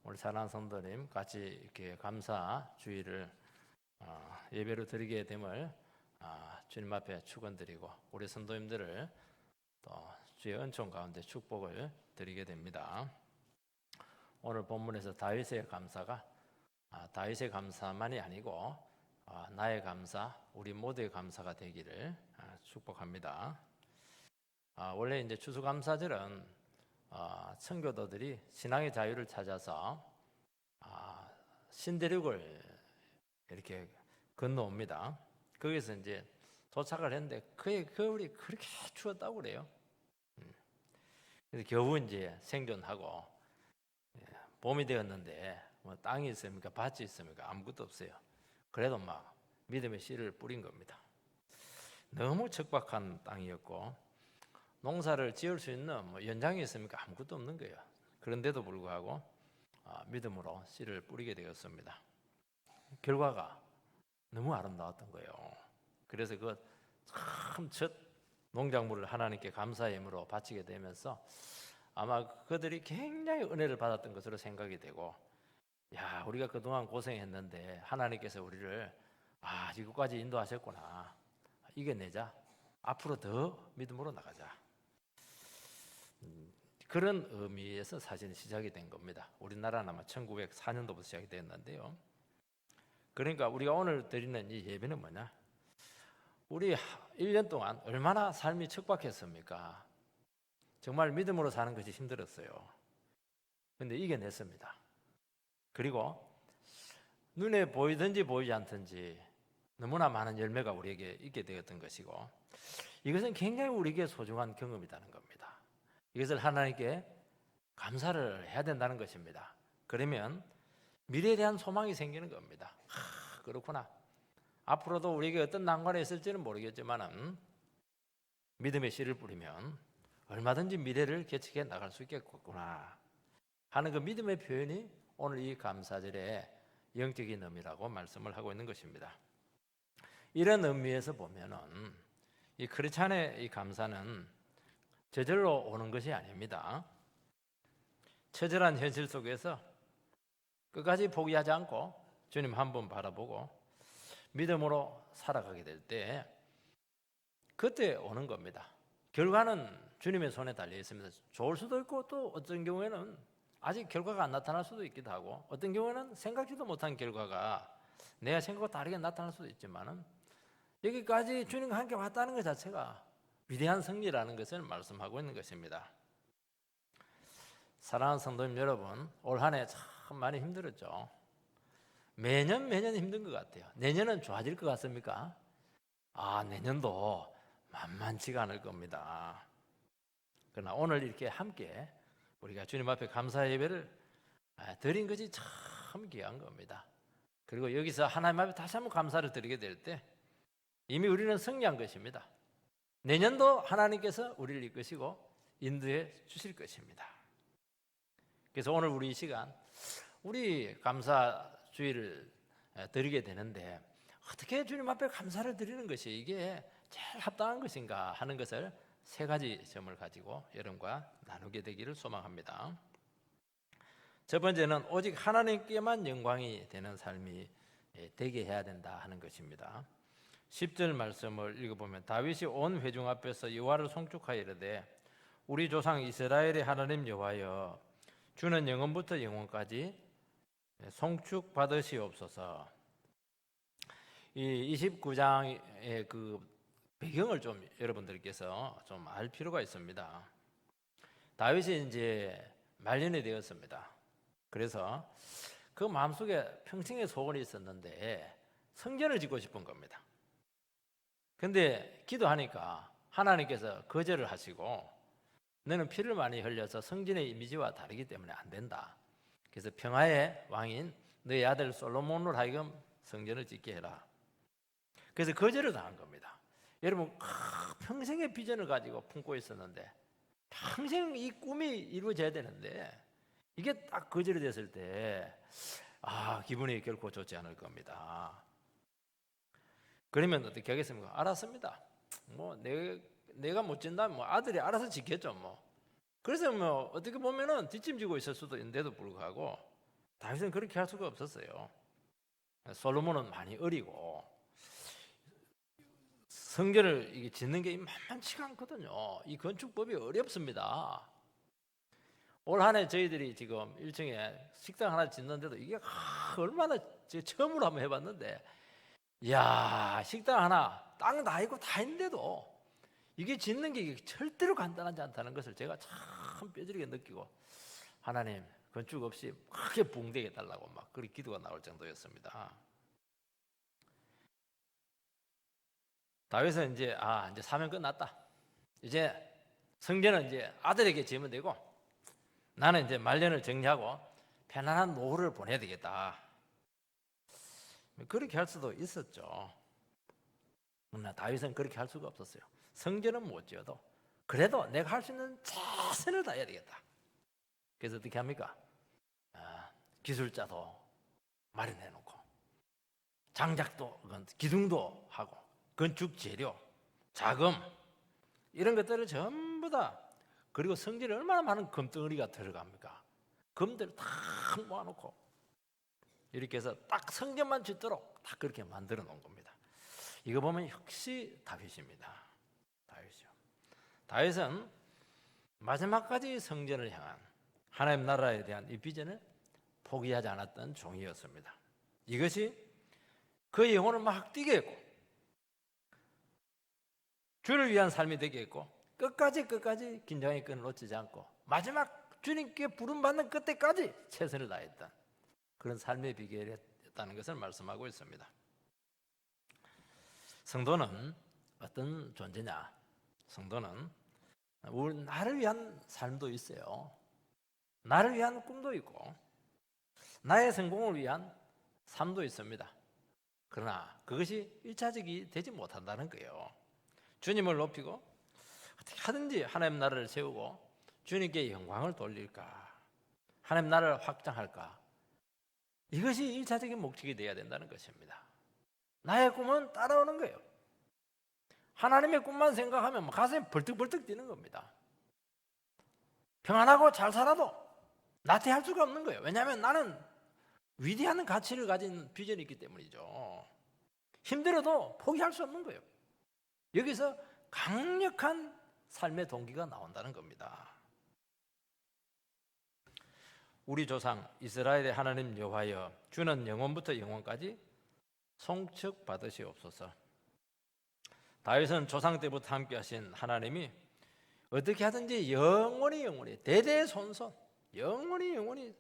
우리 사랑하는 성도님 같이 이렇게 감사 주의를 예배로 드리게 됨을 주님 앞에 축원드리고 우리 성도님들을 또 주의 은총 가운데 축복을 드리게 됩니다. 오늘 본문에서 다윗의 감사가 다윗의 감사만이 아니고 나의 감사, 우리 모두의 감사가 되기를 축복합니다. 원래 이제 추수감사절은 청교도들이 신앙의 자유를 찾아서 신대륙을 이렇게 건너옵니다. 거기서 이제 도착을 했는데 그의 겨울이 그렇게 추웠다고 그래요. 그래서 겨우 이제 생존하고 봄이 되었는데 뭐 땅이 있습니까? 밭이 있습니까? 아무것도 없어요. 그래도 막 믿음의 씨를 뿌린 겁니다. 너무 척박한 땅이었고 농사를 지을 수 있는 연장이 있습니까? 아무것도 없는 거예요. 그런데도 불구하고 믿음으로 씨를 뿌리게 되었습니다. 결과가 너무 아름다웠던 거예요. 그래서 그 참 첫 농작물을 하나님께 감사의 예물로 바치게 되면서 아마 그들이 굉장히 은혜를 받았던 것으로 생각이 되고, 야, 우리가 그동안 고생했는데 하나님께서 우리를 이것까지 인도하셨구나. 이겨내자. 앞으로 더 믿음으로 나가자. 그런 의미에서 사실 시작이 된 겁니다. 우리나라는 아마 1904년도부터 시작이 됐는데요. 그러니까 우리가 오늘 드리는 이 예배는 뭐냐? 우리 1년 동안 얼마나 삶이 척박했습니까? 정말 믿음으로 사는 것이 힘들었어요. 그런데 이겨냈습니다. 그리고 눈에 보이든지 보이지 않든지 너무나 많은 열매가 우리에게 있게 되었던 것이고, 이것은 굉장히 우리에게 소중한 경험이라는 겁니다. 이것을 하나님께 감사를 해야 된다는 것입니다. 그러면 미래에 대한 소망이 생기는 겁니다. 그렇구나. 앞으로도 우리에게 어떤 난관이 있을지는 모르겠지만 믿음의 씨를 뿌리면 얼마든지 미래를 개척해 나갈 수 있겠구나 하는 그 믿음의 표현이 오늘 이 감사절의 영적인 의미라고 말씀을 하고 있는 것입니다. 이런 의미에서 보면은 이 크리스찬의 이 감사는 저절로 오는 것이 아닙니다. 처절한 현실 속에서 끝까지 포기하지 않고 주님 한 번 바라보고 믿음으로 살아가게 될 때 그때 오는 겁니다. 결과는 주님의 손에 달려 있습니다. 좋을 수도 있고 또 어떤 경우에는 아직 결과가 안 나타날 수도 있기도 하고, 어떤 경우에는 생각지도 못한 결과가 내가 생각과 다르게 나타날 수도 있지만은 여기까지 주님과 함께 왔다는 것 자체가 위대한 승리라는 것을 말씀하고 있는 것입니다. 사랑하는 성도님 여러분, 올 한 해 참 많이 힘들었죠. 매년 힘든 것 같아요. 내년은 좋아질 것 같습니까? 내년도 만만치가 않을 겁니다. 그러나 오늘 이렇게 함께 우리가 주님 앞에 감사 예배를 드린 것이 참 귀한 겁니다. 그리고 여기서 하나님 앞에 다시 한번 감사를 드리게 될 때 이미 우리는 승리한 것입니다. 내년도 하나님께서 우리를 이끄시고 인도해 주실 것입니다. 그래서 오늘 우리 이 시간 우리 감사 주의를 드리게 되는데 어떻게 주님 앞에 감사를 드리는 것이 이게 제일 합당한 것인가 하는 것을 세 가지 점을 가지고 여러분과 나누게 되기를 소망합니다. 첫 번째는 오직 하나님께만 영광이 되는 삶이 되게 해야 된다 하는 것입니다. 10절 말씀을 읽어보면 다윗이 온 회중 앞에서 여호와를 송축하여 이르되 우리 조상 이스라엘의 하나님 여호와여 주는 영원부터 영원까지 송축 받으시옵소서. 이 29장의 그 배경을 좀 여러분들께서 좀 알 필요가 있습니다. 다윗이 이제 말년이 되었습니다. 그래서 그 마음속에 평생의 소원이 있었는데 성전을 짓고 싶은 겁니다. 근데 기도하니까 하나님께서 거절을 하시고 너는 피를 많이 흘려서 성전의 이미지와 다르기 때문에 안 된다. 그래서 평화의 왕인 너의 아들 솔로몬으로 하여금 성전을 짓게 해라. 그래서 거절을 당한 겁니다. 여러분 평생의 비전을 가지고 품고 있었는데 평생 이 꿈이 이루어져야 되는데 이게 딱 거절이 됐을 때 기분이 결코 좋지 않을 겁니다. 그러면 어떻게 하겠습니까? 알았습니다. 내가 못 짓다면 아들이 알아서 짓겠죠. 그래서 어떻게 보면은 뒷짐지고 있을 수도 있는데도 불구하고 다윗은 그렇게 할 수가 없었어요. 솔로몬은 많이 어리고 성전을 이게 짓는 게 만만치가 않거든요. 이 건축법이 어렵습니다. 올 한 해 저희들이 지금 1층에 식당 하나 짓는데도 이게 얼마나 처음으로 한번 해봤는데, 이야, 식당 하나 땅 다 있고 다 있는데도 이게 짓는 게 절대로 간단하지 않다는 것을 제가 참 뼈저리게 느끼고, 하나님 건축 없이 크게 붕대게 달라고 막 그렇게 기도가 나올 정도였습니다. 다윗은 이제 사명 끝났다. 이제 성전은 이제 아들에게 지으면 되고 나는 이제 말년을 정리하고 편안한 노후를 보내야 되겠다. 그렇게 할 수도 있었죠. 그러나 다윗은 그렇게 할 수가 없었어요. 성전은 못 지어도 그래도 내가 할 수 있는 최선을 다해야 되겠다. 그래서 어떻게 합니까? 기술자도 마련해 놓고 장작도 기둥도 하고 건축 재료, 자금 이런 것들을 전부 다, 그리고 성전에 얼마나 많은 금덩어리가 들어갑니까? 금들을 다 모아놓고 이렇게 해서 딱 성전만 짓도록 다 그렇게 만들어 놓은 겁니다. 이거 보면 역시 다윗입니다. 다윗이요. 다윗은 마지막까지 성전을 향한 하나님 나라에 대한 이 비전을 포기하지 않았던 종이었습니다. 이것이 그의 영혼을 막 뛰게 했고 주를 위한 삶이 되게 했고 끝까지 긴장의 끈을 놓치지 않고 마지막 주님께 부름받는 그때까지 최선을 다했던 그런 삶의 비결이었다는 것을 말씀하고 있습니다. 성도는 어떤 존재냐? 성도는 나를 위한 삶도 있어요. 나를 위한 꿈도 있고 나의 성공을 위한 삶도 있습니다. 그러나 그것이 1차적이 되지 못한다는 거예요. 주님을 높이고 어떻게 하든지 하나님 나라를 세우고 주님께 영광을 돌릴까, 하나님 나라를 확장할까, 이것이 1차적인 목적이 되어야 된다는 것입니다. 나의 꿈은 따라오는 거예요. 하나님의 꿈만 생각하면 가슴이 벌떡벌떡 뛰는 겁니다. 평안하고 잘 살아도 나태할 수가 없는 거예요. 왜냐하면 나는 위대한 가치를 가진 비전이 있기 때문이죠. 힘들어도 포기할 수 없는 거예요. 여기서 강력한 삶의 동기가 나온다는 겁니다. 우리 조상 이스라엘의 하나님 여호와여, 주는 영원부터 영원까지 송축 받으시옵소서. 다윗은 조상 때부터 함께 하신 하나님이 어떻게 하든지 영원히 대대손손 영원히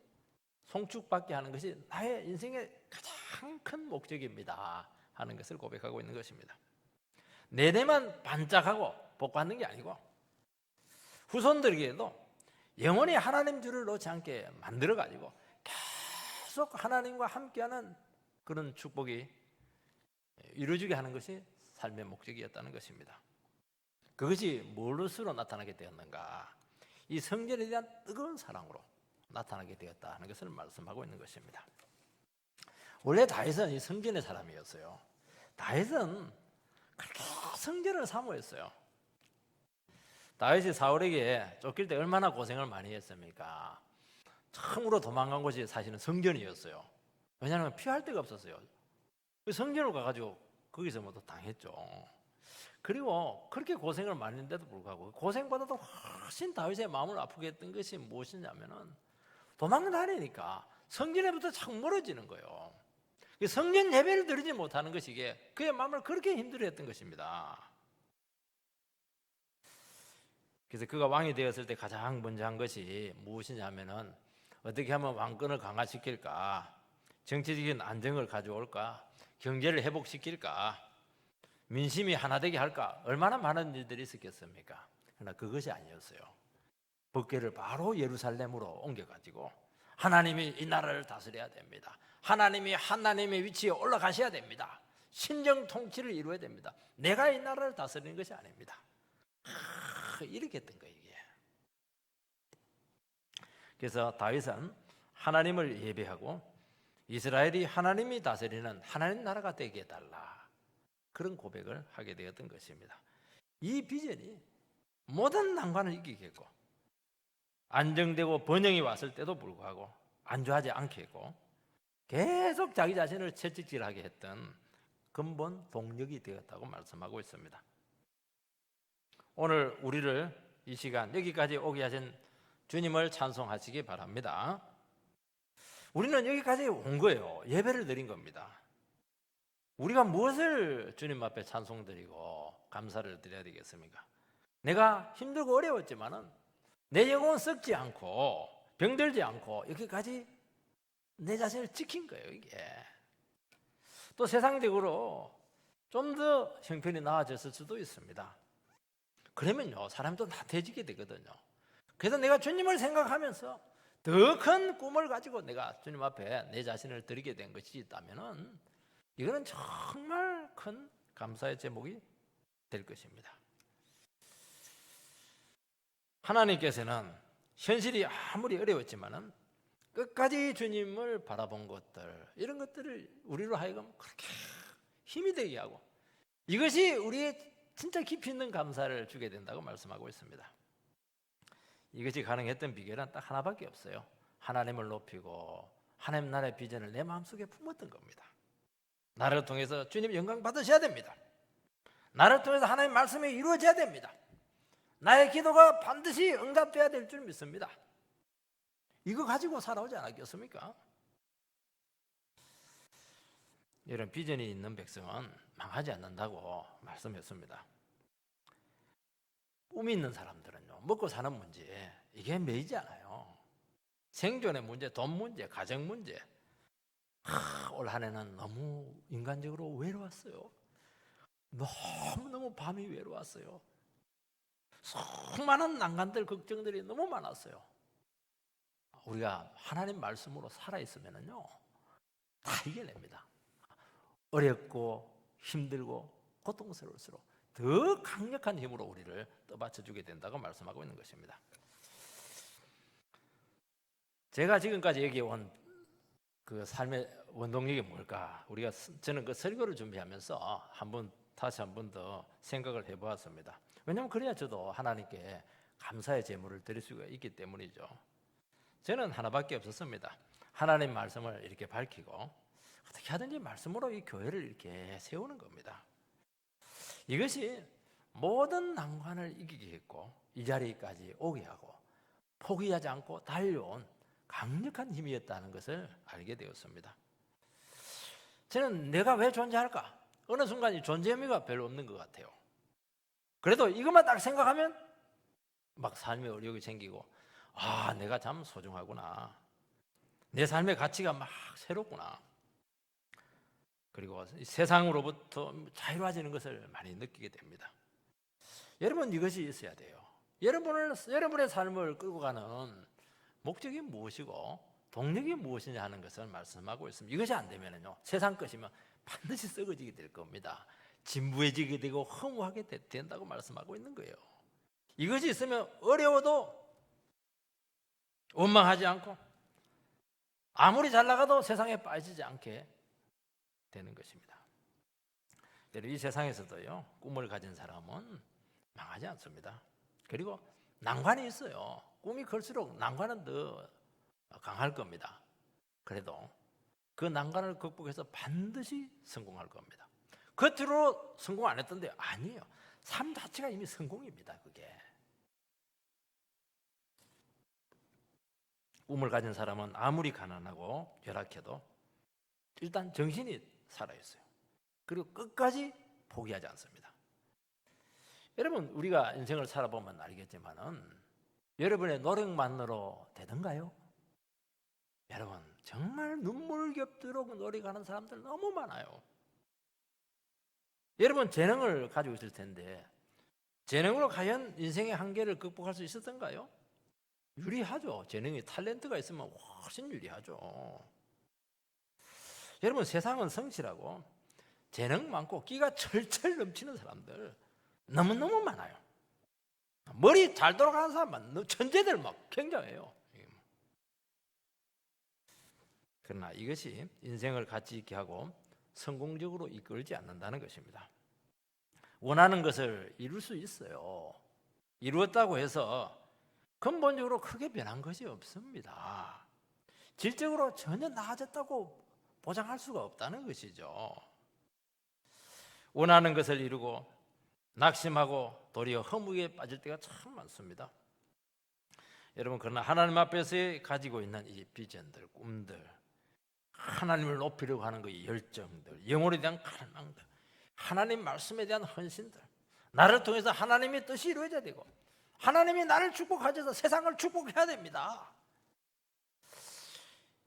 송축받게 하는 것이 나의 인생의 가장 큰 목적입니다 하는 것을 고백하고 있는 것입니다. 내내만 반짝하고 복받는 게 아니고 후손들에게도 영원히 하나님 줄을 놓지 않게 만들어가지고 계속 하나님과 함께하는 그런 축복이 이루어지게 하는 것이 삶의 목적이었다는 것입니다. 그것이 무엇으로 나타나게 되었는가? 이 성전에 대한 뜨거운 사랑으로 나타나게 되었다 하는 것을 말씀하고 있는 것입니다. 원래 다윗은 이 성전의 사람이었어요. 다윗은 그렇게 성전을 사모했어요. 다윗이 사울에게 쫓길 때 얼마나 고생을 많이 했습니까? 처음으로 도망간 곳이 사실은 성전이었어요. 왜냐하면 피할 데가 없었어요. 성전을 가가지고 거기서 뭐 또 당했죠. 그리고 그렇게 고생을 많이 했는데도 불구하고 고생보다도 훨씬 다윗의 마음을 아프게 했던 것이 무엇이냐면은 도망다니니까 성전에부터 자꾸 멀어지는 거예요. 성전 예배를 드리지 못하는 것이 이게 그의 마음을 그렇게 힘들어했던 것입니다. 그래서 그가 왕이 되었을 때 가장 먼저 한 것이 무엇이냐면은 어떻게 하면 왕권을 강화시킬까, 정치적인 안정을 가져올까, 경제를 회복시킬까, 민심이 하나 되게 할까, 얼마나 많은 일들이 있었겠습니까? 그러나 그것이 아니었어요. 법궤를 바로 예루살렘으로 옮겨가지고 하나님이 이 나라를 다스려야 됩니다. 하나님이 하나님의 위치에 올라가셔야 됩니다. 신정 통치를 이루어야 됩니다. 내가 이 나라를 다스리는 것이 아닙니다. 이렇게 했던 거예요, 이게. 그래서 다윗은 하나님을 예배하고 이스라엘이 하나님이 다스리는 하나님 나라가 되게 해달라, 그런 고백을 하게 되었던 것입니다. 이 비전이 모든 난관을 이기겠고 안정되고 번영이 왔을 때도 불구하고 안주하지 않게 했고 계속 자기 자신을 채찍질하게 했던 근본 동력이 되었다고 말씀하고 있습니다. 오늘 우리를 이 시간 여기까지 오게 하신 주님을 찬송하시기 바랍니다. 우리는 여기까지 온 거예요. 예배를 드린 겁니다. 우리가 무엇을 주님 앞에 찬송드리고 감사를 드려야 되겠습니까? 내가 힘들고 어려웠지만은 내 영혼 썩지 않고 병들지 않고 여기까지 내 자신을 지킨 거예요, 이게. 또 세상적으로 좀 더 형편이 나아졌을 수도 있습니다. 그러면요, 사람이 또 나태해지게 되거든요. 그래서 내가 주님을 생각하면서 더 큰 꿈을 가지고 내가 주님 앞에 내 자신을 드리게 된 것이 있다면은 이거는 정말 큰 감사의 제목이 될 것입니다. 하나님께서는 현실이 아무리 어려웠지만은 끝까지 주님을 바라본 것들, 이런 것들을 우리로 하여금 그렇게 힘이 되게 하고 이것이 우리의 진짜 깊이 있는 감사를 주게 된다고 말씀하고 있습니다. 이것이 가능했던 비결은 딱 하나밖에 없어요. 하나님을 높이고 하나님 나라의 비전을 내 마음속에 품었던 겁니다. 나를 통해서 주님 영광 받으셔야 됩니다. 나를 통해서 하나님 말씀이 이루어져야 됩니다. 나의 기도가 반드시 응답돼야 될 줄 믿습니다. 이거 가지고 살아오지 않았겠습니까? 이런 비전이 있는 백성은 망하지 않는다고 말씀했습니다. 꿈이 있는 사람들은요, 먹고 사는 문제 이게 매이지 않아요. 생존의 문제, 돈 문제, 가정 문제. 올 한 해는 너무 인간적으로 외로웠어요. 너무너무 밤이 외로웠어요. 수많은 난관들, 걱정들이 너무 많았어요. 우리가 하나님 말씀으로 살아있으면요, 다 이겨냅니다. 어렵고 힘들고 고통스러울수록 더 강력한 힘으로 우리를 떠받쳐주게 된다고 말씀하고 있는 것입니다. 제가 지금까지 여기 온 그 삶의 원동력이 뭘까? 저는 그 설교를 준비하면서 다시 한 번 더 생각을 해보았습니다. 왜냐하면 그래야 저도 하나님께 감사의 제물을 드릴 수가 있기 때문이죠. 저는 하나밖에 없었습니다. 하나님 말씀을 이렇게 밝히고 어떻게 하든지 말씀으로 이 교회를 이렇게 세우는 겁니다. 이것이 모든 난관을 이기게 했고 이 자리까지 오게 하고 포기하지 않고 달려온 강력한 힘이었다는 것을 알게 되었습니다. 저는 내가 왜 존재할까? 어느 순간 이 존재 의미가 별로 없는 것 같아요. 그래도 이것만 딱 생각하면 막 삶의 어려움이 생기고 내가 참 소중하구나. 내 삶의 가치가 막 새롭구나. 그리고 세상으로부터 자유로워지는 것을 많이 느끼게 됩니다. 여러분, 이것이 있어야 돼요. 여러분의 삶을 끌고 가는 목적이 무엇이고 동력이 무엇이냐 하는 것을 말씀하고 있습니다. 이것이 안 되면요, 세상 것이면 반드시 썩어지게 될 겁니다. 진부해지게 되고 허무하게 된다고 말씀하고 있는 거예요. 이것이 있으면 어려워도 원망하지 않고 아무리 잘 나가도 세상에 빠지지 않게 되는 것입니다. 이 세상에서도요, 꿈을 가진 사람은 망하지 않습니다. 그리고 난관이 있어요. 꿈이 클수록 난관은 더 강할 겁니다. 그래도 그 난관을 극복해서 반드시 성공할 겁니다. 겉으로 성공 안 했던데 아니에요. 삶 자체가 이미 성공입니다. 그게. 꿈을 가진 사람은 아무리 가난하고 열악해도 일단 정신이 살아있어요. 그리고 끝까지 포기하지 않습니다. 여러분, 우리가 인생을 살아보면 알겠지만은 여러분의 노력만으로 되던가요? 여러분, 정말 눈물겹도록 노력하는 사람들 너무 많아요. 여러분, 재능을 가지고 있을 텐데 재능으로 과연 인생의 한계를 극복할 수 있었던가요? 유리하죠. 재능이, 탤런트가 있으면 훨씬 유리하죠. 여러분, 세상은 성실하고 재능 많고 끼가 철철 넘치는 사람들 너무너무 많아요. 머리 잘 돌아가는 사람만 천재들 막 굉장해요. 그러나 이것이 인생을 가치 있게 하고 성공적으로 이끌지 않는다는 것입니다. 원하는 것을 이룰 수 있어요. 이루었다고 해서 근본적으로 크게 변한 것이 없습니다. 질적으로 전혀 나아졌다고 보장할 수가 없다는 것이죠. 원하는 것을 이루고 낙심하고 도리어 허무에 빠질 때가 참 많습니다. 여러분, 그러나 하나님 앞에서 가지고 있는 이 비전들, 꿈들, 하나님을 높이려고 하는 그 열정들, 영혼에 대한 갈망들, 하나님 말씀에 대한 헌신들, 나를 통해서 하나님의 뜻이 이루어져야 되고 하나님이 나를 축복하셔서 세상을 축복해야 됩니다.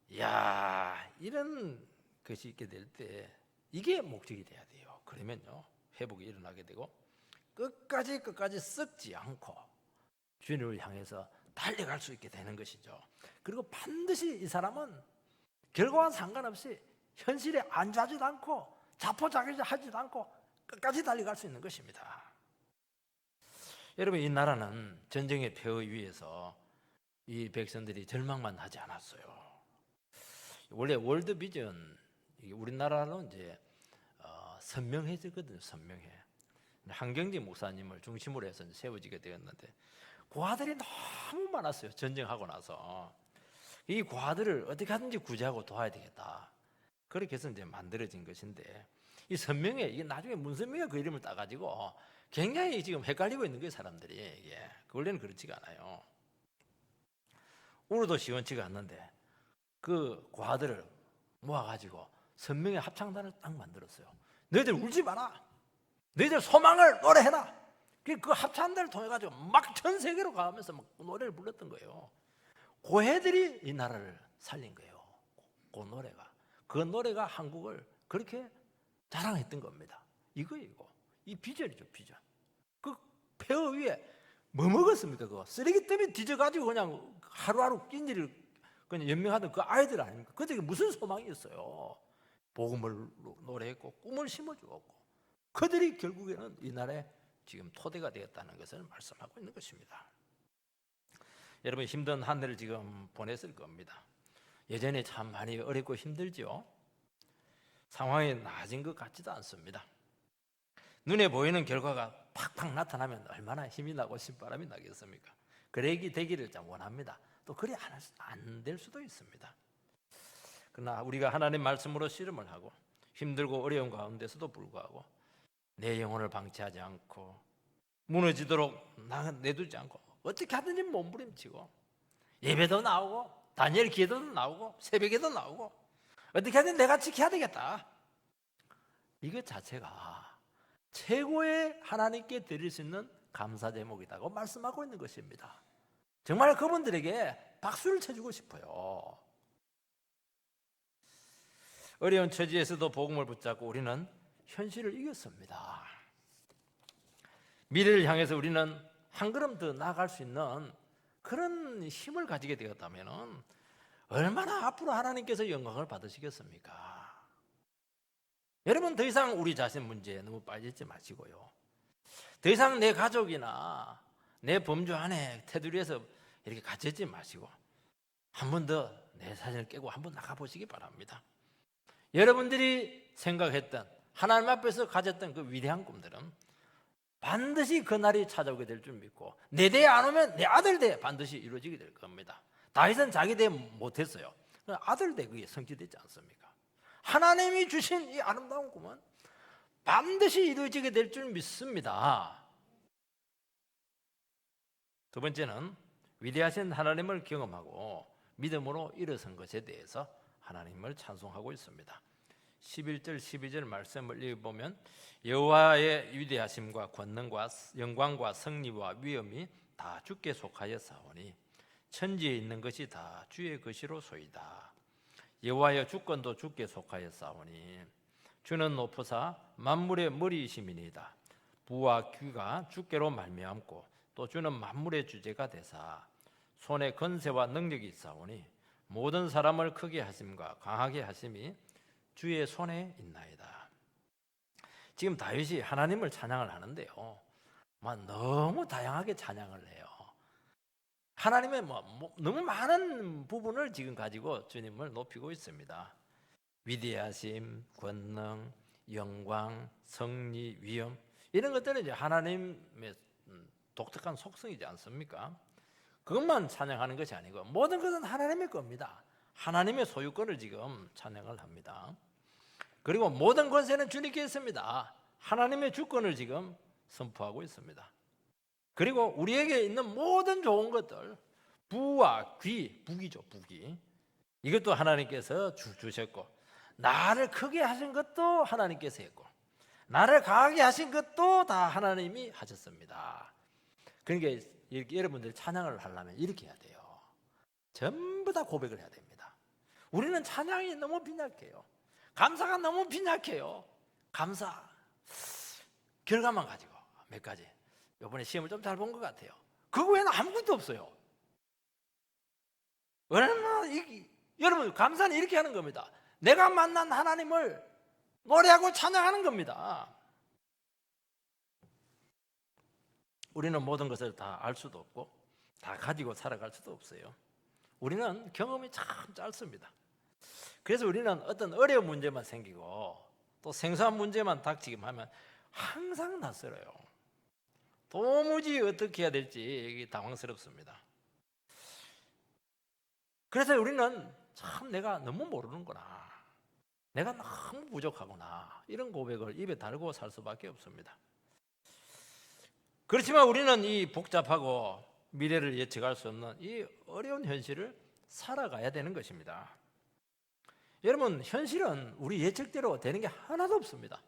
이야, 이런 것이 있게 될 때 이게 목적이 돼야 돼요. 그러면요, 회복이 일어나게 되고 끝까지 썩지 않고 주님을 향해서 달려갈 수 있게 되는 것이죠. 그리고 반드시 이 사람은 결과와 상관없이 현실에 안주하지도 않고 자포자기하지도 않고 끝까지 달려갈 수 있는 것입니다. 여러분, 이 나라는 전쟁의 폐허 위에서 이 백성들이 절망만 하지 않았어요. 원래 월드 비전, 우리나라는 이제 선명해지거든요. 선명해. 한경지 목사님을 중심으로 해서 세워지게 되었는데 고아들이 너무 많았어요. 전쟁하고 나서 이 고아들을 어떻게 하든지 구제하고 도와야 되겠다. 그렇게 해서 이제 만들어진 것인데, 이 선명해, 이게 나중에 문선명이 그 이름을 따가지고 굉장히 지금 헷갈리고 있는 거예요, 사람들이. 이게 원래는 그렇지가 않아요. 울어도 시원치가 않는데 그 고아들을 모아가지고 선명의 합창단을 딱 만들었어요. 너희들 울지 마라. 너희들 소망을 노래해라. 그 합창단을 통해 가지고 막 전 세계로 가면서 막 노래를 불렀던 거예요. 고해들이 이 나라를 살린 거예요. 그 노래가 한국을 그렇게 자랑했던 겁니다. 이거 이 비전이죠, 비전. 그 폐허 위에 뭐 먹었습니까? 그거 쓰레기 때문에 뒤져가지고 그냥 하루하루 끼니를 그냥 연명하던 그 아이들 아닙니까? 그들에게 무슨 소망이 있어요? 복음을 노래했고 꿈을 심어주었고, 그들이 결국에는 이 나라의 지금 토대가 되었다는 것을 말씀하고 있는 것입니다. 여러분, 힘든 한 해를 지금 보냈을 겁니다. 예전에 참 많이 어렵고 힘들죠. 상황이 나아진 것 같지도 않습니다. 눈에 보이는 결과가 팍팍 나타나면 얼마나 힘이 나고 신바람이 나겠습니까? 그러기 되기를 참 원합니다. 또 그리 안 될 수도 있습니다. 그러나 우리가 하나님 말씀으로 씨름을 하고 힘들고 어려운 가운데서도 불구하고 내 영혼을 방치하지 않고 무너지도록 내두지 않고 어떻게 하든지 몸부림치고 예배도 나오고 다니엘 기도도 나오고 새벽에도 나오고 어떻게 하든 내가 지켜야 되겠다. 이것 자체가 최고의 하나님께 드릴 수 있는 감사 제목이라고 말씀하고 있는 것입니다. 정말 그분들에게 박수를 쳐주고 싶어요. 어려운 처지에서도 복음을 붙잡고 우리는 현실을 이겼습니다. 미래를 향해서 우리는 한 걸음 더 나아갈 수 있는 그런 힘을 가지게 되었다면 얼마나 앞으로 하나님께서 영광을 받으시겠습니까? 여러분, 더 이상 우리 자신 문제에 너무 빠지지 마시고요. 더 이상 내 가족이나 내 범주 안에 테두리에서 이렇게 갇히지 마시고 한 번 더 내 자신을 깨고 한번 나가보시기 바랍니다. 여러분들이 생각했던 하나님 앞에서 가졌던 그 위대한 꿈들은 반드시 그 날이 찾아오게 될 줄 믿고 내 대에 안 오면 내 아들 대에 반드시 이루어지게 될 겁니다. 다윗은 자기 대에 못했어요. 아들 대에 그게 성취되지 않습니까? 하나님이 주신 이 아름다운 꿈은 반드시 이루어지게 될 줄 믿습니다. 두 번째는 위대하신 하나님을 경험하고 믿음으로 일어선 것에 대해서 하나님을 찬송하고 있습니다. 11절 12절 말씀을 읽어보면 여호와의 위대하심과 권능과 영광과 승리와 위엄이 다 주께 속하여 사오니 천지에 있는 것이 다 주의 것이로소이다. 여호와의 주권도 주께 속하여 사오니 주는 높으사 만물의 머리이심이니이다. 부와 귀가 주께로 말미암고 또 주는 만물의 주제가 되사 손에 권세와 능력이 있사오니 모든 사람을 크게 하심과 강하게 하심이 주의 손에 있나이다. 지금 다윗이 하나님을 찬양을 하는데요, 너무 다양하게 찬양을 해요. 하나님의 너무 많은 부분을 지금 가지고 주님을 높이고 있습니다. 위대하심, 권능, 영광, 승리, 위엄, 이런 것들은 이제 하나님의 독특한 속성이지 않습니까? 그것만 찬양하는 것이 아니고 모든 것은 하나님의 겁니다. 하나님의 소유권을 지금 찬양을 합니다. 그리고 모든 권세는 주님께 있습니다. 하나님의 주권을 지금 선포하고 있습니다. 그리고 우리에게 있는 모든 좋은 것들, 부와 귀, 부귀죠, 부귀. 이것도 하나님께서 주셨고, 나를 크게 하신 것도 하나님께서 했고, 나를 강하게 하신 것도 다 하나님이 하셨습니다. 그러니까 이렇게 여러분들 찬양을 하려면 이렇게 해야 돼요. 전부 다 고백을 해야 됩니다. 우리는 찬양이 너무 빈약해요. 감사가 너무 빈약해요. 감사 결과만 가지고 몇 가지. 이번에 시험을 좀 잘 본 것 같아요. 그 외에는 아무것도 없어요. 여러분 감사는 이렇게 하는 겁니다. 내가 만난 하나님을 노래하고 찬양하는 겁니다. 우리는 모든 것을 다 알 수도 없고 다 가지고 살아갈 수도 없어요. 우리는 경험이 참 짧습니다. 그래서 우리는 어떤 어려운 문제만 생기고 또 생소한 문제만 닥치기만 하면 항상 낯설어요. 도무지 어떻게 해야 될지 당황스럽습니다. 그래서 우리는 참 내가 너무 모르는구나, 내가 너무 부족하구나, 이런 고백을 입에 달고 살 수밖에 없습니다. 그렇지만 우리는 이 복잡하고 미래를 예측할 수 없는 이 어려운 현실을 살아가야 되는 것입니다. 여러분, 현실은 우리 예측대로 되는 게 하나도 없습니다.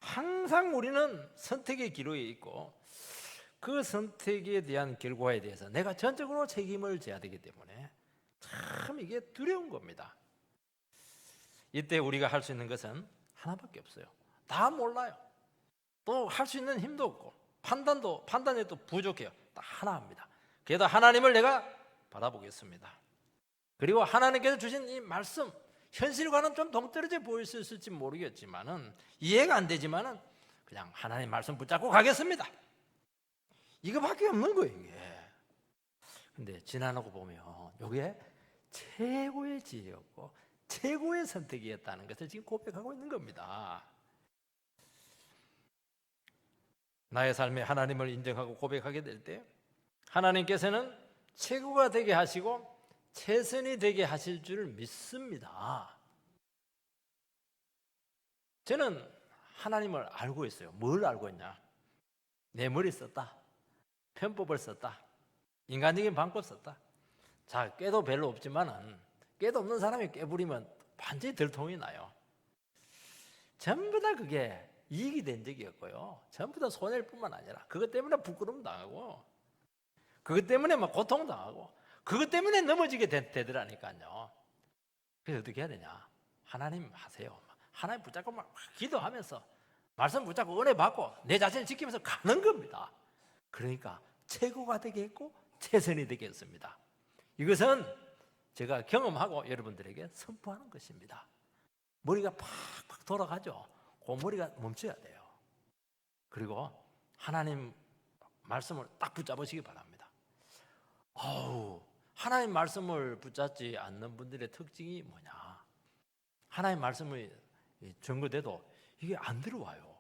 항상 우리는 선택의 기로에 있고 그 선택에 대한 결과에 대해서 내가 전적으로 책임을 져야 되기 때문에 참 이게 두려운 겁니다. 이때 우리가 할 수 있는 것은 하나밖에 없어요. 다 몰라요. 또 할 수 있는 힘도 없고 판단에 또 부족해요. 딱 하나 합니다. 그래도 하나님을 내가 바라보겠습니다. 그리고 하나님께서 주신 이 말씀, 현실과는 좀 동떨어져 보일 수 있을지 모르겠지만은, 이해가 안 되지만은 그냥 하나님 말씀 붙잡고 가겠습니다. 이거밖에 없는 거예요, 이게. 근데 지나고 보면 이게 최고의 지혜였고 최고의 선택이었다는 것을 지금 고백하고 있는 겁니다. 나의 삶에 하나님을 인정하고 고백하게 될 때 하나님께서는 최고가 되게 하시고 최선이 되게 하실 줄 믿습니다. 저는 하나님을 알고 있어요. 뭘 알고 있냐? 내 머리 썼다, 편법을 썼다, 인간적인 방법 썼다. 자, 꾀도 별로 없지만은 꾀도 없는 사람이 꾀부리면 완전히 들통이 나요. 전부 다 그게 이익이 된 적이 없고요, 전부 다 손해일 뿐만 아니라 그것 때문에 부끄러움 당하고 그것 때문에 막 고통 당하고 그것 때문에 넘어지게 되더라니까요. 그래서 어떻게 해야 되냐? 하나님 하세요. 하나님 붙잡고 막 기도하면서 말씀 붙잡고 은혜 받고 내 자신을 지키면서 가는 겁니다. 그러니까 최고가 되게 했고 최선이 되게 했습니다. 이것은 제가 경험하고 여러분들에게 선포하는 것입니다. 머리가 팍팍 돌아가죠. 그 머리가 멈춰야 돼요. 그리고 하나님 말씀을 딱 붙잡으시기 바랍니다. 하나님 말씀을 붙잡지 않는 분들의 특징이 뭐냐? 하나님 말씀이 전거돼도 이게 안 들어와요.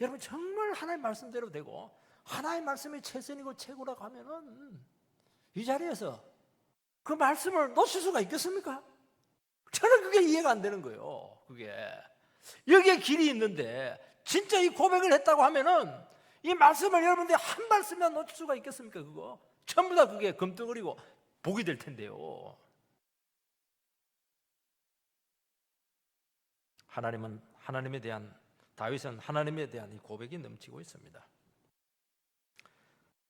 여러분, 정말 하나님 말씀대로 되고 하나님 말씀이 최선이고 최고라고 하면은 이 자리에서 그 말씀을 놓칠 수가 있겠습니까? 저는 그게 이해가 안 되는 거예요. 그게 여기에 길이 있는데 진짜 이 고백을 했다고 하면은 이 말씀을 여러분들이 한 말씀만 놓칠 수가 있겠습니까? 그거 전부 다 그게 금덩어리고 복이 될 텐데요. 다윗은 하나님에 대한 이 고백이 넘치고 있습니다.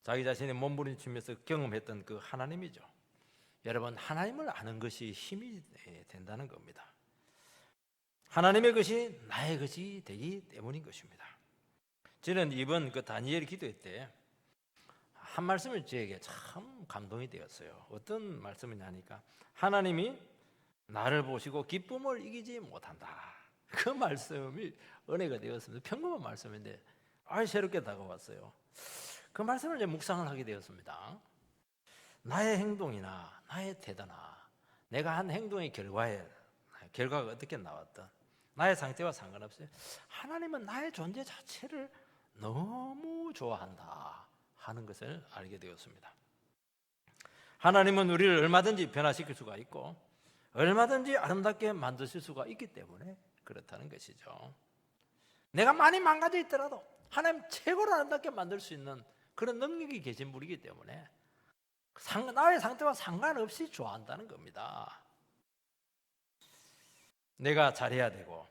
자기 자신의 몸부림치면서 경험했던 그 하나님이죠. 여러분, 하나님을 아는 것이 힘이 된다는 겁니다. 하나님의 것이 나의 것이 되기 때문인 것입니다. 저는 이번 그 다니엘 기도회 때 한 말씀을 저에게 참 감동이 되었어요. 어떤 말씀이냐니까, 하나님이 나를 보시고 기쁨을 이기지 못한다. 그 말씀이 은혜가 되었습니다. 평범한 말씀인데 새롭게 다가왔어요. 그 말씀을 이제 묵상을 하게 되었습니다. 나의 행동이나 나의 태도나 내가 한 행동의 결과가 어떻게 나왔든 나의 상태와 상관없이 하나님은 나의 존재 자체를 너무 좋아한다 하는 것을 알게 되었습니다. 하나님은 우리를 얼마든지 변화시킬 수가 있고 얼마든지 아름답게 만드실 수가 있기 때문에 그렇다는 것이죠. 내가 많이 망가져 있더라도 하나님 최고로 아름답게 만들 수 있는 그런 능력이 계신 분이기 때문에 나의 상태와 상관없이 좋아한다는 겁니다. 내가 잘해야 되고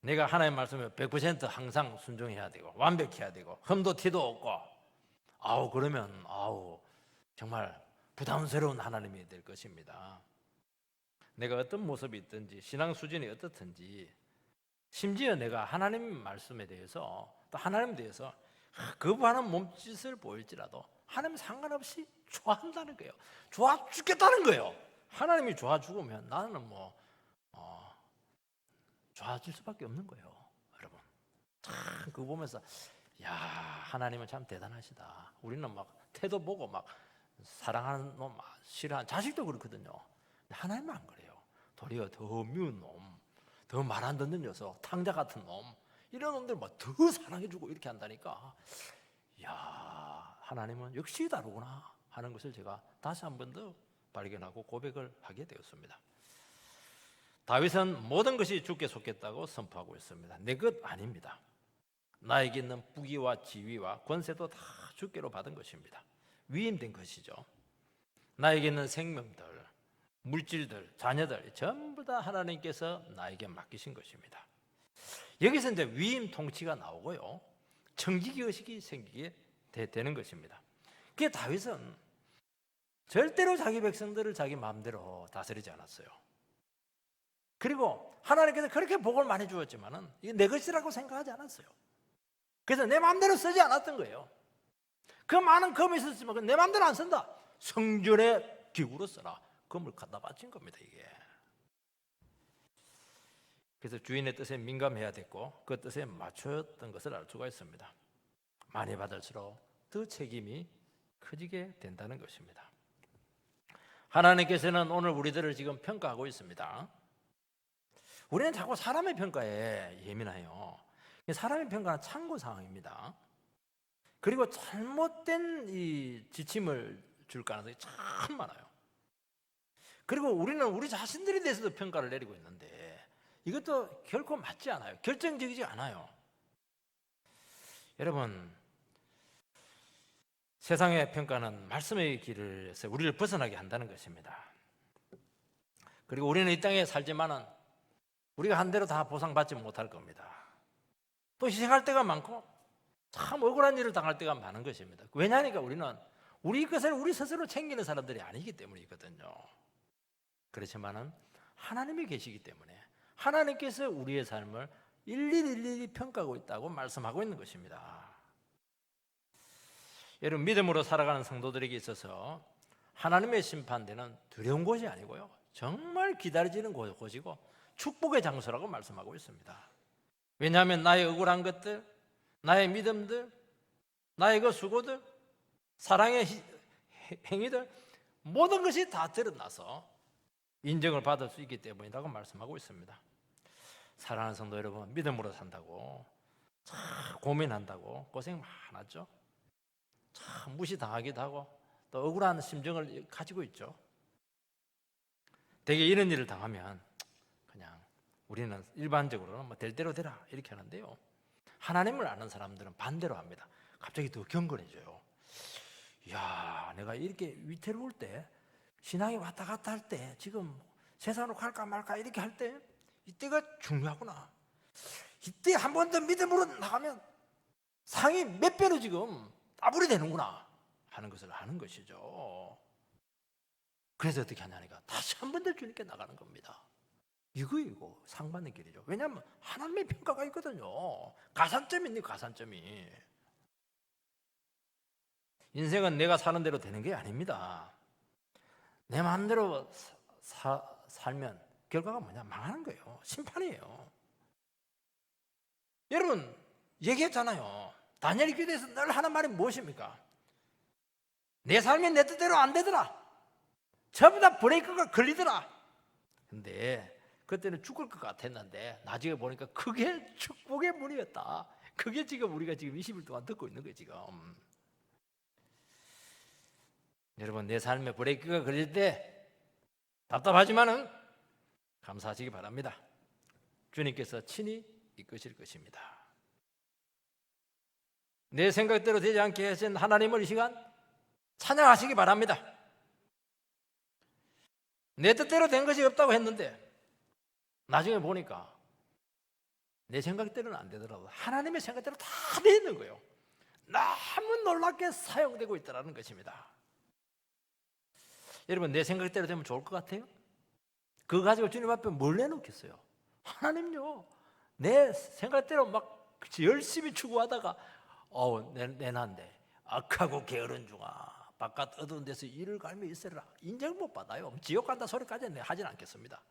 내가 하나님 말씀에 100% 항상 순종해야 되고 완벽해야 되고 흠도 티도 없고 그러면 정말 부담스러운 하나님이 될 것입니다. 내가 어떤 모습이 있든지 신앙 수준이 어떻든지 심지어 내가 하나님 말씀에 대해서 또 하나님에 대해서 거부하는 몸짓을 보일지라도 하나님 상관없이 좋아한다는 거예요. 좋아 죽겠다는 거예요. 하나님이 좋아 죽으면 나는 좋아질 수밖에 없는 거예요. 여러분 참 그거 보면서 야 하나님은 참 대단하시다. 우리는 막 태도 보고 막 사랑하는 놈 싫어하는 자식도 그렇거든요. 근데 하나님은 안 그래요. 도리어 더 미운 놈, 더 말 안 듣는 녀석, 탕자 같은 놈 이런 놈들 막 더 사랑해주고 이렇게 한다니까 야 하나님은 역시 다르구나 하는 것을 제가 다시 한 번 더 발견하고 고백을 하게 되었습니다. 다윗은 모든 것이 주께 속했다고 선포하고 있습니다. 내 것 아닙니다. 나에게 있는 부귀와 지위와 권세도 다 주께로 받은 것입니다. 위임된 것이죠. 나에게 있는 생명들, 물질들, 자녀들 전부 다 하나님께서 나에게 맡기신 것입니다. 여기서 이제 위임 통치가 나오고요, 청지기 의식이 생기게 되는 것입니다. 그게 다윗은 절대로 자기 백성들을 자기 마음대로 다스리지 않았어요. 그리고 하나님께서 그렇게 복을 많이 주었지만은 이게 내 것이라고 생각하지 않았어요. 그래서 내 마음대로 쓰지 않았던 거예요. 그 많은 금이 있었지만 내 마음대로 안 쓴다. 성전의 기구로 써라. 금을 갖다 바친 겁니다, 이게. 그래서 주인의 뜻에 민감해야 됐고 그 뜻에 맞췄던 것을 알 수가 있습니다. 많이 받을수록 더 책임이 커지게 된다는 것입니다. 하나님께서는 오늘 우리들을 지금 평가하고 있습니다. 우리는 자꾸 사람의 평가에 예민해요. 사람의 평가는 참고 사항입니다. 그리고 잘못된 이 지침을 줄 가능성이 참 많아요. 그리고 우리는 우리 자신들에 대해서도 평가를 내리고 있는데 이것도 결코 맞지 않아요. 결정적이지 않아요. 여러분, 세상의 평가는 말씀의 길에서 우리를 벗어나게 한다는 것입니다. 그리고 우리는 이 땅에 살지만은 우리가 한 대로 다 보상받지 못할 겁니다. 또 희생할 때가 많고 참 억울한 일을 당할 때가 많은 것입니다. 왜냐하니까 우리는 우리 것을 우리 스스로 챙기는 사람들이 아니기 때문이거든요. 그렇지만은 하나님이 계시기 때문에 하나님께서 우리의 삶을 일일이 평가하고 있다고 말씀하고 있는 것입니다. 여러분, 믿음으로 살아가는 성도들에게 있어서 하나님의 심판대는 두려운 곳이 아니고요, 정말 기다려지는 곳이고 축복의 장소라고 말씀하고 있습니다. 왜냐하면 나의 억울한 것들, 나의 믿음들, 나의 그 수고들, 사랑의 행위들 모든 것이 다 드러나서 인정을 받을 수 있기 때문이라고 말씀하고 있습니다. 사랑하는 성도 여러분, 믿음으로 산다고 참 고민한다고 고생 많았죠. 참 무시당하기도 하고 또 억울한 심정을 가지고 있죠. 대개 이런 일을 당하면 그냥 우리는 일반적으로는 될 대로 되라 이렇게 하는데요, 하나님을 아는 사람들은 반대로 합니다. 갑자기 더 경건해져요. 이야, 내가 이렇게 위태로울 때, 신앙이 왔다 갔다 할 때, 지금 세상으로 갈까 말까 이렇게 할 때 이때가 중요하구나. 이때 한 번 더 믿음으로 나가면 상이 몇 배로 지금 따블이 되는구나 하는 것을 아는 것이죠. 그래서 어떻게 하냐니까 다시 한 번 더 주님께 나가는 겁니다. 이거 상받는 길이죠. 왜냐하면 하나님의 평가가 있거든요. 가산점이 있네, 가산점이. 인생은 내가 사는 대로 되는 게 아닙니다. 내 마음대로 살면 결과가 뭐냐? 망하는 거예요. 심판이에요. 여러분, 얘기했잖아요. 다니엘 기도에서 늘 하는 말이 무엇입니까? 내 삶이 내 뜻대로 안 되더라. 전부 다 브레이크가 걸리더라. 근데 그때는 죽을 것 같았는데 나중에 보니까 그게 축복의 문이었다. 그게 지금 우리가 지금 20일 동안 듣고 있는 거예요, 지금. 여러분, 내 삶에 브레이크가 걸릴 때 답답하지만은 감사하시기 바랍니다. 주님께서 친히 이끄실 것입니다. 내 생각대로 되지 않게 하신 하나님을 이 시간 찬양하시기 바랍니다. 내 뜻대로 된 것이 없다고 했는데 나중에 보니까 내 생각대로는 안 되더라도 하나님의 생각대로 다 돼 있는 거예요. 너무 놀랍게 사용되고 있다는 것입니다. 여러분, 내 생각대로 되면 좋을 것 같아요? 그거 가지고 주님 앞에 뭘 내놓겠어요? 하나님요, 내 생각대로 막 열심히 추구하다가 내난데 악하고 게으른 중아 바깥 어두운 데서 이를 갈며 있으라. 인정 못 받아요. 지옥 간다 소리까지는 하진 않겠습니다.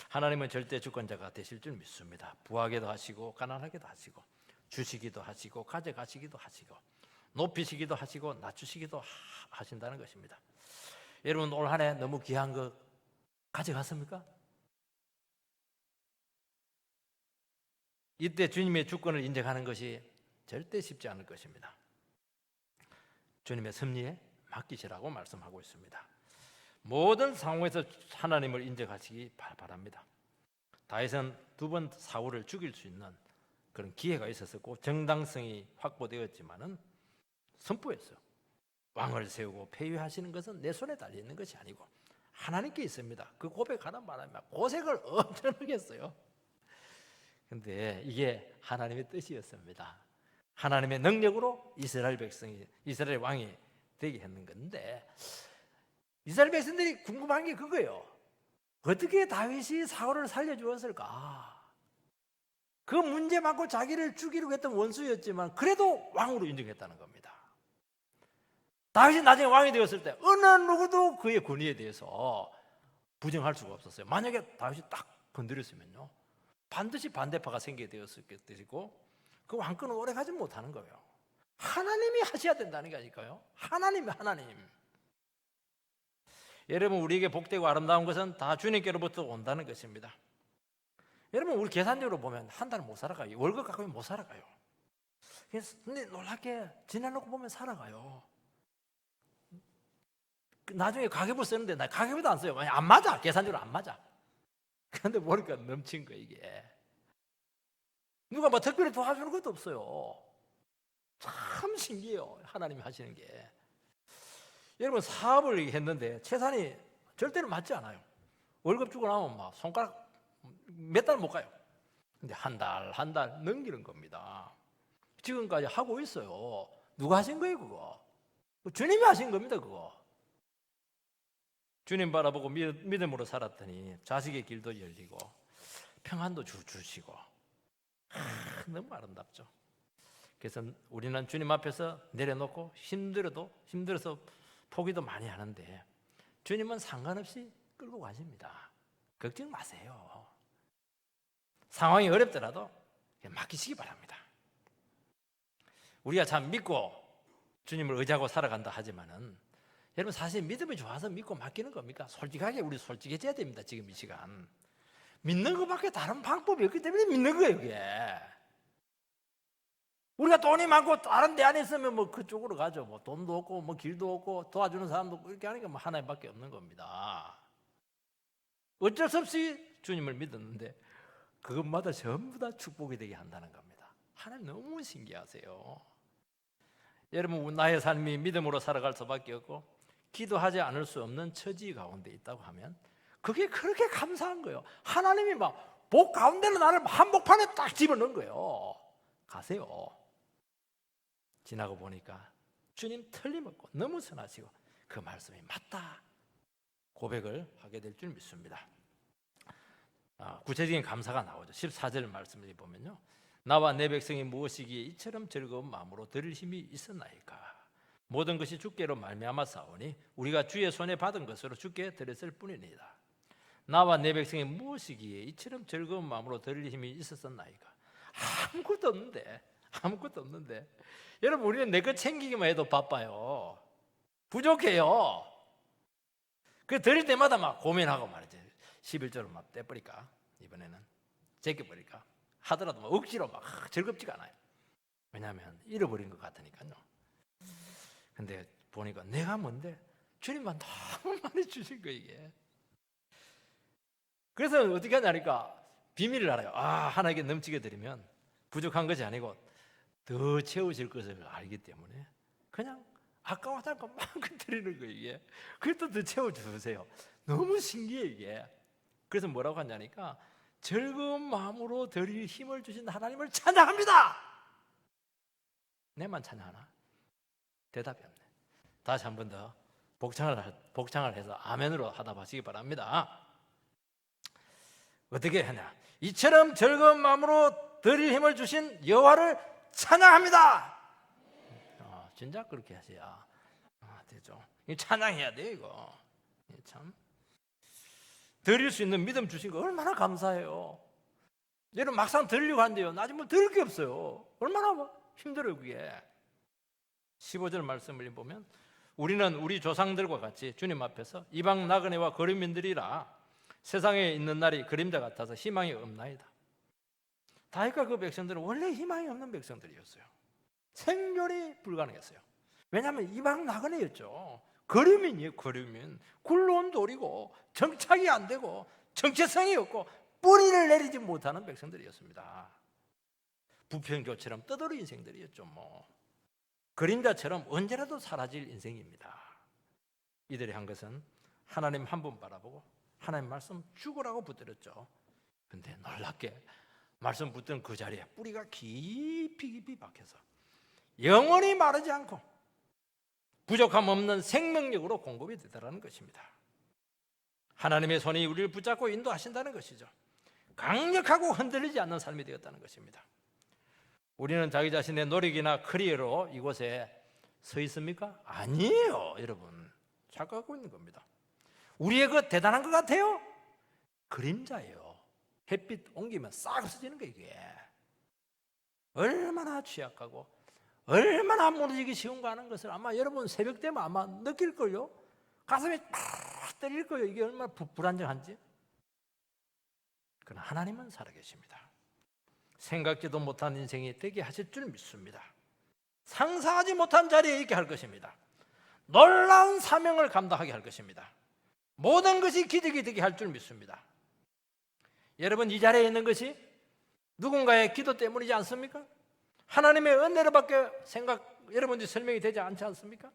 하나님은 절대 주권자가 되실 줄 믿습니다. 부하게도 하시고 가난하게도 하시고 주시기도 하시고 가져가시기도 하시고 높이시기도 하시고 낮추시기도 하신다는 것입니다. 여러분, 올 한 해 너무 귀한 거 가져갔습니까? 이때 주님의 주권을 인정하는 것이 절대 쉽지 않을 것입니다. 주님의 섭리에 맡기시라고 말씀하고 있습니다. 모든 상황에서 하나님을 인정하시기 바랍니다. 다윗은 2번 사울을 죽일 수 있는 그런 기회가 있었고 정당성이 확보되었지만은 선포했어요. 왕을 세우고 폐위하시는 것은 내 손에 달려 있는 것이 아니고 하나님께 있습니다. 그 고백하는 바람에 고생을 엄청나게 했어요. 근데 이게 하나님의 뜻이었습니다. 하나님의 능력으로 이스라엘 백성이, 이스라엘 왕이 되게 했는 건데, 이스라엘 백성들이 궁금한 게 그거예요. 어떻게 다윗이 사울을 살려주었을까? 그 문제 많고 자기를 죽이려고 했던 원수였지만 그래도 왕으로 인정했다는 겁니다. 다윗이 나중에 왕이 되었을 때 어느 누구도 그의 권위에 대해서 부정할 수가 없었어요. 만약에 다윗이 딱 건드렸으면요, 반드시 반대파가 생기게 되었을 것이고 그 왕권은 오래 가지 못하는 거예요. 하나님이 하셔야 된다는 게 아닐까요? 하나님. 여러분, 우리에게 복되고 아름다운 것은 다 주님께로부터 온다는 것입니다. 여러분, 우리 계산적으로 보면 한 달 못 살아가요. 월급 갖고 못 살아가요. 근데 놀랍게 지내놓고 보면 살아가요. 나중에 가계부 쓰는데 나 가계부도 안 써요. 안 맞아. 계산적으로 안 맞아. 그런데 보니까 넘친 거예요, 이게. 누가 뭐 특별히 도와주는 것도 없어요. 참 신기해요, 하나님이 하시는 게. 여러분, 사업을 했는데 채산이 절대로 맞지 않아요. 월급 주고 나면 막 손가락 몇 달 못 가요. 근데 한 달 넘기는 겁니다. 지금까지 하고 있어요. 누가 하신 거예요, 그거? 주님이 하신 겁니다, 그거. 주님 바라보고 믿음으로 살았더니 자식의 길도 열리고 평안도 주시고 너무 아름답죠. 그래서 우리는 주님 앞에서 내려놓고 힘들어서 포기도 많이 하는데 주님은 상관없이 끌고 가십니다. 걱정 마세요. 상황이 어렵더라도 맡기시기 바랍니다. 우리가 참 믿고 주님을 의지하고 살아간다 하지만은 여러분, 사실 믿음이 좋아서 믿고 맡기는 겁니까? 솔직하게 우리 솔직해져야 됩니다. 지금 이 시간 믿는 것밖에 다른 방법이 없기 때문에 믿는 거예요, 이게. 우리가 돈이 많고 다른 데 안에 있으면 뭐 그쪽으로 가죠. 뭐 돈도 없고 뭐 길도 없고 도와주는 사람도 없고 이렇게 하니까 뭐 하나님밖에 없는 겁니다. 어쩔 수 없이 주님을 믿었는데 그것마다 전부 다 축복이 되게 한다는 겁니다. 하나님 너무 신기하세요. 여러분, 나의 삶이 믿음으로 살아갈 수밖에 없고 기도하지 않을 수 없는 처지 가운데 있다고 하면 그게 그렇게 감사한 거예요. 하나님이 막 복 가운데로 나를 한복판에 딱 집어넣은 거예요. 가세요. 지나고 보니까 주님 틀림없고 너무 선하시고 그 말씀이 맞다 고백을 하게 될 줄 믿습니다. 구체적인 감사가 나오죠. 14절 말씀을 보면요, 나와 내 백성이 무엇이기에 이처럼 즐거운 마음으로 들을 힘이 있었나이까. 모든 것이 주께로 말미암아 싸우니 우리가 주의 손에 받은 것으로 주께 드렸을 뿐이니이다. 나와 내 백성이 무엇이기에 이처럼 즐거운 마음으로 들을 힘이 있었나이까. 아무것도 없는데 여러분, 우리는 내 것 챙기기만 해도 바빠요. 부족해요. 그 드릴 때마다 막 고민하고 말이죠. 11조를 막 떼버릴까, 이번에는 제껴버릴까 하더라도 막 억지로 막 즐겁지가 않아요. 왜냐하면 잃어버린 것 같으니까요. 근데 보니까 내가 뭔데 주님만 너무 많이 주신 거예요 이게. 그래서 어떻게 하냐니까 비밀을 알아요. 하나님께 넘치게 드리면 부족한 것이 아니고 더 채우실 것을 알기 때문에 그냥 아까워할 것만큼 드리는 거예요 이게. 그래도 더 채워주세요. 너무 신기해 이게. 그래서 뭐라고 하냐니까 즐거운 마음으로 드릴 힘을 주신 하나님을 찬양합니다. 내만 찬양하나? 대답이 없네. 다시 한 번 더 복창을 해서 아멘으로 하다 마시기 바랍니다. 어떻게 하냐? 이처럼 즐거운 마음으로 드릴 힘을 주신 여호와를 찬양합니다. 진짜 그렇게 하셔야 되죠. 찬양해야 돼 이거. 참 드릴 수 있는 믿음 주신 거 얼마나 감사해요. 여러분 막상 드리려고 하는데요, 나 지금 드릴 게 없어요. 얼마나 힘들어요 그게. 15절 말씀을 보면 우리는 우리 조상들과 같이 주님 앞에서 이방 나그네와 거류민들이라 세상에 있는 날이 그림자 같아서 희망이 없나이다. 다윗과 그 백성들은 원래 희망이 없는 백성들이었어요. 생존이 불가능했어요. 왜냐하면 이방 나그네였죠. 거류민이에요. 거류민. 굴러온 돌이고 정착이 안 되고 정체성이 없고 뿌리를 내리지 못하는 백성들이었습니다. 부평교처럼 떠돌이 인생들이었죠. 그림자처럼 언제라도 사라질 인생입니다. 이들이 한 것은 하나님 한 분 바라보고 하나님 말씀 죽으라고 붙들었죠. 근데 놀랍게 말씀 붙든 그 자리에 뿌리가 깊이 박혀서 영원히 마르지 않고 부족함 없는 생명력으로 공급이 되더라는 것입니다. 하나님의 손이 우리를 붙잡고 인도하신다는 것이죠. 강력하고 흔들리지 않는 삶이 되었다는 것입니다. 우리는 자기 자신의 노력이나 커리어로 이곳에 서 있습니까? 아니에요, 여러분. 착각하고 있는 겁니다. 우리의 그 대단한 것 같아요? 그림자예요. 햇빛 옮기면 싹 없어지는 거예요, 이게. 얼마나 취약하고 얼마나 무너지기 쉬운가 하는 것을 아마 여러분 새벽 되면 아마 느낄걸요? 가슴이 팍 때릴 거예요. 이게 얼마나 불안정한지. 그러나 하나님은 살아계십니다. 생각지도 못한 인생이 되게 하실 줄 믿습니다. 상상하지 못한 자리에 있게 할 것입니다. 놀라운 사명을 감당하게 할 것입니다. 모든 것이 기적이 되게 할 줄 믿습니다. 여러분 이 자리에 있는 것이 누군가의 기도 때문이지 않습니까? 하나님의 은혜로밖에 여러분들이 설명이 되지 않지 않습니까?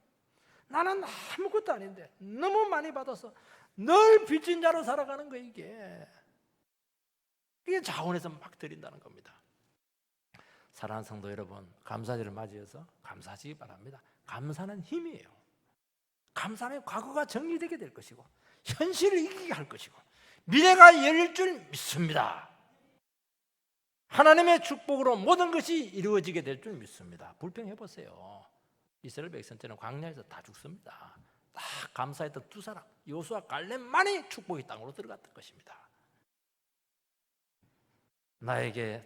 나는 아무것도 아닌데 너무 많이 받아서 늘 빚진 자로 살아가는 거 이게 자원해서 막 드린다는 겁니다. 사랑하는 성도 여러분, 감사절을 맞이해서 감사하시기 바랍니다. 감사는 힘이에요. 감사하면 과거가 정리되게 될 것이고 현실을 이기게 할 것이고 미래가 열릴 줄 믿습니다. 하나님의 축복으로 모든 것이 이루어지게 될 줄 믿습니다. 불평해보세요. 이스라엘 백성들은 광야에서 다 죽습니다. 딱 감사했던 두 사람 여호수아 갈렙만이 축복의 땅으로 들어갔던 것입니다.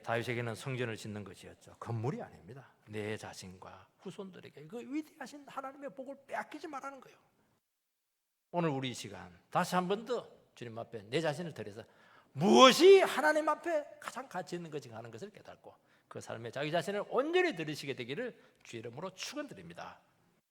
다윗에게는 성전을 짓는 것이었죠. 건물이 아닙니다. 내 자신과 후손들에게 그 위대하신 하나님의 복을 빼앗기지 말라는 거예요. 오늘 우리 이 시간 다시 한 번 더 주님 앞에 내 자신을 드려서 무엇이 하나님 앞에 가장 가치 있는 것인가 하는 것을 깨닫고 그 삶에 자기 자신을 온전히 들이시게 되기를 주의 이름으로 축원드립니다.